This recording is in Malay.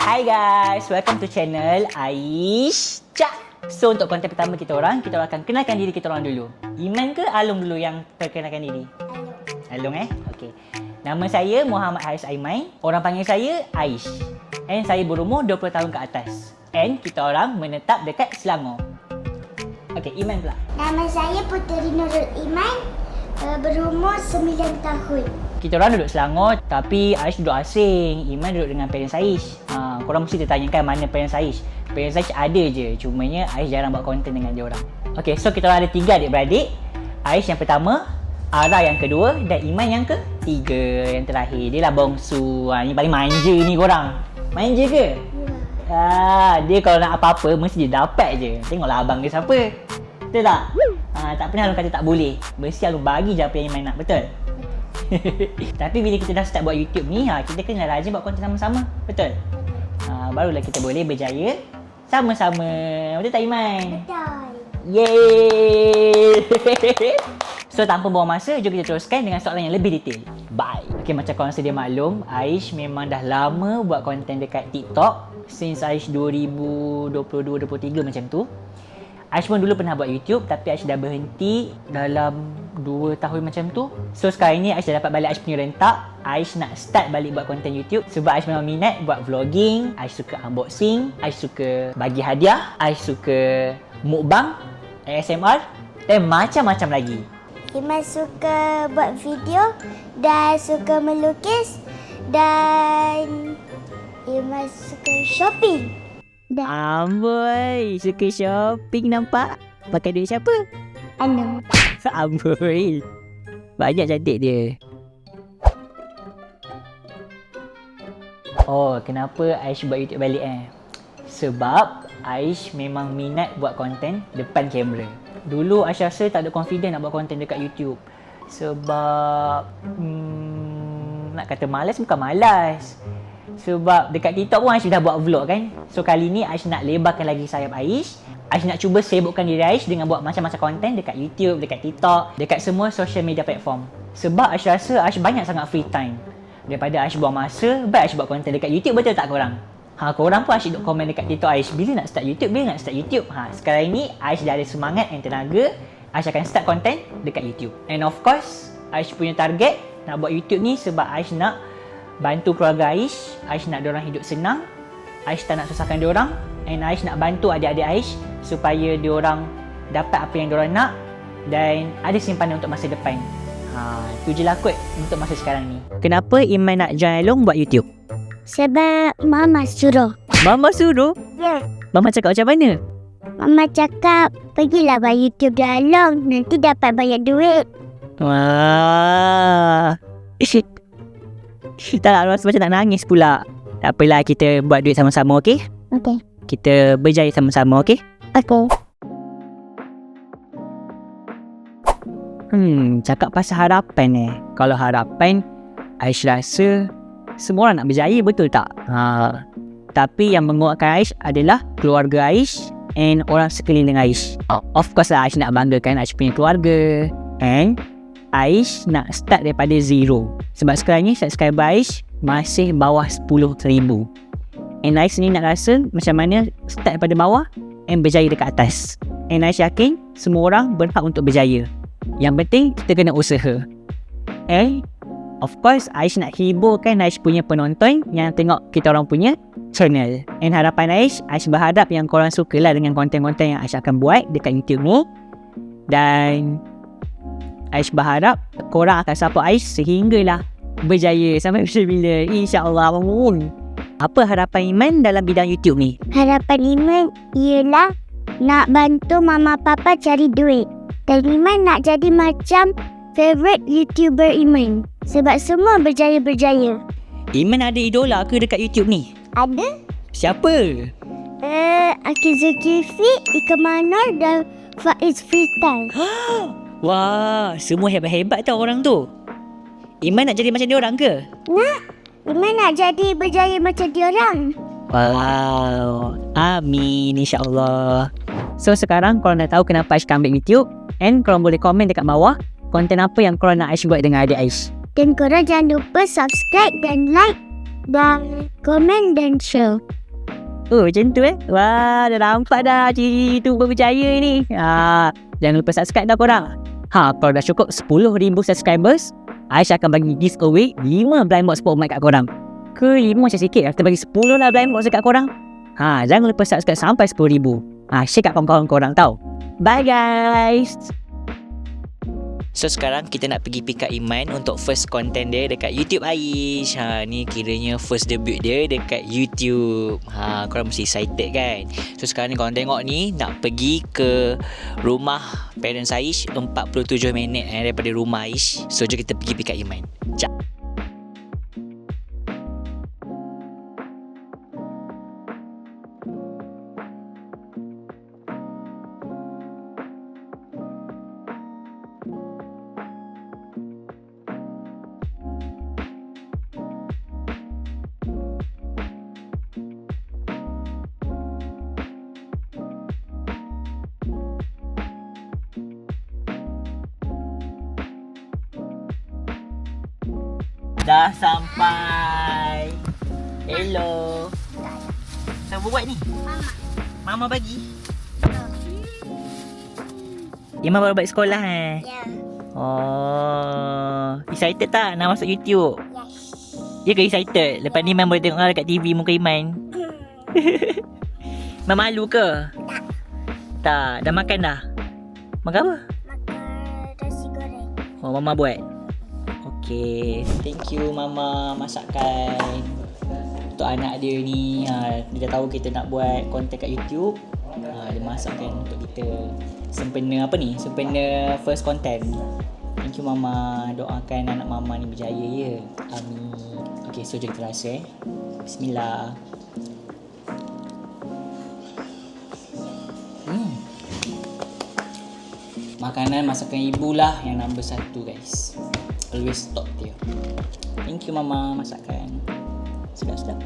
Hi guys, welcome to channel Aish Cak. So untuk konten pertama kita orang akan kenalkan diri kita orang dulu. Iman ke Alung dulu yang perkenalkan diri? Alung Okey. Nama saya Muhammad Haris Aiman. Orang panggil saya Aish. And saya berumur 20 tahun ke atas. And kita orang menetap dekat Selangor. Okey, Iman pula. Nama saya Puteri Nurul Iman, berumur 9 tahun. Kita orang duduk Selangor tapi Aish duduk asing. Iman duduk dengan parents Aish. Korang mesti tertanyakan mana parents Aish. Parents Aish ada je, cumanya Aish jarang buat konten dengan dia orang. Okey, so kita orang ada 3 adik-beradik. Aish yang pertama, Ara yang kedua dan Iman yang ketiga, yang terakhir. Dia lah bongsu. Ni paling manja ni korang. Manja ke? Dia kalau nak apa-apa mesti dia dapat je. Tengoklah abang dia siapa. Betul tak? Tak pernah Alung kata tak boleh. Mesti Alung bagi je apa yang Iman nak. Betul? Tapi bila kita dah start buat YouTube ni, kita kena rajin buat konten sama-sama. Betul? Barulah kita boleh berjaya sama-sama. Betul tak Iman? Betul. Yeay! So tanpa buang masa, jom kita teruskan dengan soalan yang lebih detail. Bye! Okay, macam korang sedia maklum, Aish memang dah lama buat konten dekat TikTok. Since Aish 2022-2023 macam tu. Aish pun dulu pernah buat YouTube tapi Aish dah berhenti dalam 2 tahun macam tu. So sekarang ni Aish dah dapat balik Aish punya rentak. Aish nak start balik buat konten YouTube sebab Aish memang minat buat vlogging. Aish suka unboxing, Aish suka bagi hadiah, Aish suka mukbang, ASMR dan macam-macam lagi. Iman suka buat video dan suka melukis dan Iman suka shopping. Amboi, suka shopping nampak. Pakai duit siapa? Anu. Amboi, banyak cantik dia. Oh, kenapa Aish buat YouTube balik Sebab Aish memang minat buat konten depan kamera. Dulu Aish rasa tak ada confident nak buat konten dekat YouTube. Sebab nak kata malas bukan malas. Sebab dekat TikTok pun Aish dah buat vlog kan. So kali ni Aish nak lebarkan lagi sayap Aish. Aish nak cuba sibukkan diri Aish dengan buat macam-macam konten dekat YouTube, dekat TikTok, dekat semua social media platform. Sebab Aish rasa Aish banyak sangat free time. Daripada Aish buang masa, baik Aish buat konten dekat YouTube, betul tak korang? Korang pun Aish duk komen dekat TikTok Aish, bila nak start YouTube, bila nak start YouTube. Sekarang ni Aish dah ada semangat dan tenaga. Aish akan start konten dekat YouTube. And of course, Aish punya target nak buat YouTube ni sebab Aish nak bantu keluarga Aish. Aish nak diorang hidup senang. Aish tak nak susahkan diorang. And Aish nak bantu adik-adik Aish supaya diorang dapat apa yang diorang nak dan ada simpanan untuk masa depan. Itu je lah kot untuk masa sekarang ni. Kenapa Iman nak join Alung buat YouTube? Sebab Mama suruh. Mama suruh? Ya. Mama cakap macam mana? Mama cakap, pergilah buat YouTube dah Alung, nanti dapat banyak duit. Wah. Tak nak rasa macam nak nangis pula. Tak apalah, kita buat duit sama-sama, okey? Okey. Kita berjaya sama-sama, okey? Okey. Cakap pasal harapan Kalau harapan, Aish rasa semua orang nak berjaya, betul tak? Tapi yang menguatkan Aish adalah keluarga Aish and orang sekeliling Aish. Of course lah, Aish nak banggakan Aish punya keluarga. And Aish nak start daripada zero. Sebab sekarang ni subscriber Aish masih bawah 10,000. And Aish ni nak rasa macam mana start daripada bawah and berjaya dekat atas. And Aish yakin semua orang berhak untuk berjaya. Yang penting kita kena usaha. And of course Aish nak hiburkan Aish punya penonton yang tengok kita orang punya channel. And harapan Aish berharap yang korang sukalah dengan konten-konten yang Aish akan buat dekat YouTube ni. Dan Aish berharap korang akan support Aish sehinggalah berjaya sampai bila insya-Allah. Apa harapan Iman dalam bidang YouTube ni? Harapan Iman ialah nak bantu mama papa cari duit. Dan Iman nak jadi macam favorite YouTuber Iman. Sebab semua berjaya-berjaya. Iman ada idola ke dekat YouTube ni? Ada? Siapa? Akil Zulkifli, Ika Manar dan Faiz Freestyle. Wah, semua hebat-hebat tau orang tu. Iman nak jadi macam dia orang ke? Nak. Iman nak jadi berjaya macam diorang. Wow. Amin, insya-Allah. So sekarang korang dah tahu kenapa Aish ambil YouTube. And korang boleh komen dekat bawah konten apa yang korang nak Aish buat dengan adik Aish. Dan korang jangan lupa subscribe dan like dan komen dan share. Oh, macam tu Wah, dah nampak dah ciri YouTuber berjaya ni. Jangan lupa subscribe dah korang. Kalau dah cukup 10,000 subscribers, Aish akan bagi giveaway 5 blind box sport mic kat korang. Ke 5 macam sikit, kita bagi 10 lah blind box dekat korang. Jangan lupa subscribe sampai 10,000. Share kat kawan-kawan korang tau. Bye guys. So sekarang kita nak pergi pick up Iman untuk first content dia dekat YouTube Aish. Ni kiranya first debut dia dekat YouTube. Korang mesti excited kan. So sekarang ni korang tengok ni, nak pergi ke rumah parents Aish 47 minit daripada rumah Aish. So jom kita pergi pick up Iman. Jap. Dah sampai. Hello. Siapa buat ni? Mama bagi. Iman baru balik sekolah Ya. Oh, excited tak nak masuk YouTube? Yes. Ya ke excited? Lepas ni Iman boleh tengok dekat TV muka Iman. Iman malu ke? Tak. Dah makan dah? Makan apa? Makan nasi goreng. Oh, Mama buat. Okay. Thank you Mama masakan untuk anak dia ni. Dia dah tahu kita nak buat konten kat YouTube. Dia masakkan untuk kita. Sempena apa ni? Sempena first content. Thank you Mama. Doakan anak Mama ni berjaya ya. Amin. Okay, so jom kita rasa Bismillah. Makanan masakan ibu lah yang nombor 1 guys. Always top dia. Thank you Mama masakan. Sedap-sedap.